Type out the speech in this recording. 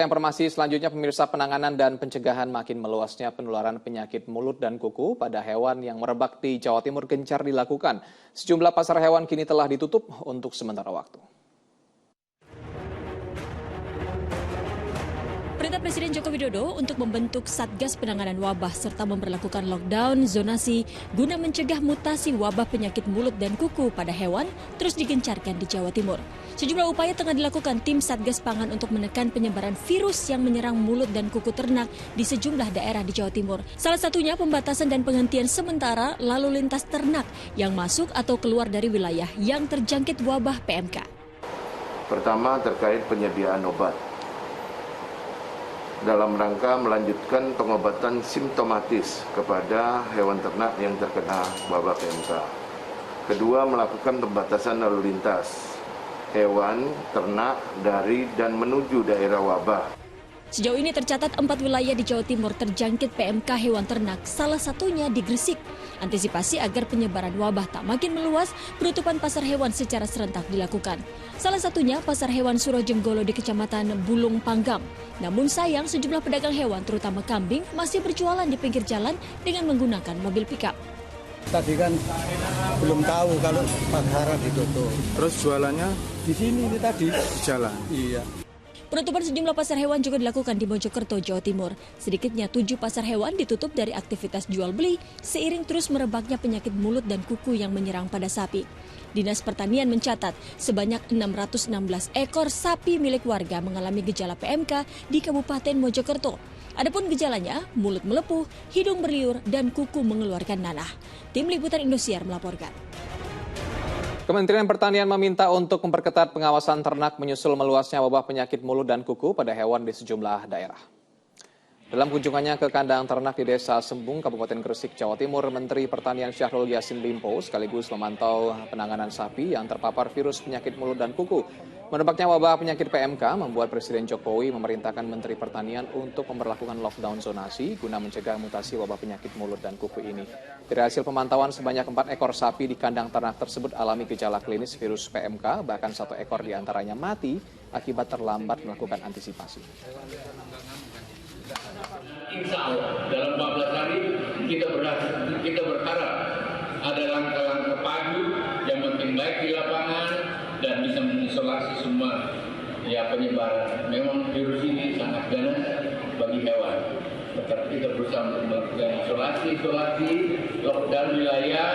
Informasi selanjutnya, pemirsa, penanganan dan pencegahan makin meluasnya penularan penyakit mulut dan kuku pada hewan yang merebak di Jawa Timur gencar dilakukan. Sejumlah pasar hewan kini telah ditutup untuk sementara waktu. Perintah Presiden Joko Widodo untuk membentuk Satgas Penanganan Wabah serta memberlakukan lockdown zonasi guna mencegah mutasi wabah penyakit mulut dan kuku pada hewan terus digencarkan di Jawa Timur. Sejumlah upaya tengah dilakukan tim Satgas Pangan untuk menekan penyebaran virus yang menyerang mulut dan kuku ternak di sejumlah daerah di Jawa Timur. Salah satunya pembatasan dan penghentian sementara lalu lintas ternak yang masuk atau keluar dari wilayah yang terjangkit wabah PMK. Pertama, terkait penyediaan obat dalam rangka melanjutkan pengobatan simptomatis kepada hewan ternak yang terkena wabah PMK. Kedua, melakukan pembatasan lalu lintas hewan ternak dari dan menuju daerah wabah. Sejauh ini tercatat 4 wilayah di Jawa Timur terjangkit PMK hewan ternak, salah satunya di Gresik. Antisipasi agar penyebaran wabah tak makin meluas, penutupan pasar hewan secara serentak dilakukan. Salah satunya pasar hewan Surojenggolo di Kecamatan Bulung Panggang. Namun sayang, sejumlah pedagang hewan terutama kambing masih berjualan di pinggir jalan dengan menggunakan mobil pickup. Tadi kan belum tahu kalau pasar ditutup. Terus jualannya di sini ini tadi di jalan. Iya. Penutupan sejumlah pasar hewan juga dilakukan di Mojokerto, Jawa Timur. Sedikitnya 7 pasar hewan ditutup dari aktivitas jual beli seiring terus merebaknya penyakit mulut dan kuku yang menyerang pada sapi. Dinas Pertanian mencatat sebanyak 616 ekor sapi milik warga mengalami gejala PMK di Kabupaten Mojokerto. Adapun gejalanya, mulut melepuh, hidung berliur, dan kuku mengeluarkan nanah. Tim Liputan Indosiar melaporkan. Kementerian Pertanian meminta untuk memperketat pengawasan ternak menyusul meluasnya wabah penyakit mulut dan kuku pada hewan di sejumlah daerah. Dalam kunjungannya ke kandang ternak di Desa Sembung, Kabupaten Gresik, Jawa Timur, Menteri Pertanian Syahrul Yassin Limpo sekaligus memantau penanganan sapi yang terpapar virus penyakit mulut dan kuku. Merebaknya wabah penyakit PMK membuat Presiden Jokowi memerintahkan Menteri Pertanian untuk memberlakukan lockdown zonasi guna mencegah mutasi wabah penyakit mulut dan kuku ini. Dari hasil pemantauan, sebanyak 4 ekor sapi di kandang ternak tersebut alami gejala klinis virus PMK, bahkan 1 ekor diantaranya mati akibat terlambat melakukan antisipasi. Insya Allah dalam 14 hari kita berharap ada langkah-langkah padu yang penting baik di lapangan dan bisa mengisolasi semua penyebaran. Memang virus ini sangat ganas bagi hewan. Tetapi kita berusaha untuk melakukan isolasi, lockdown wilayah.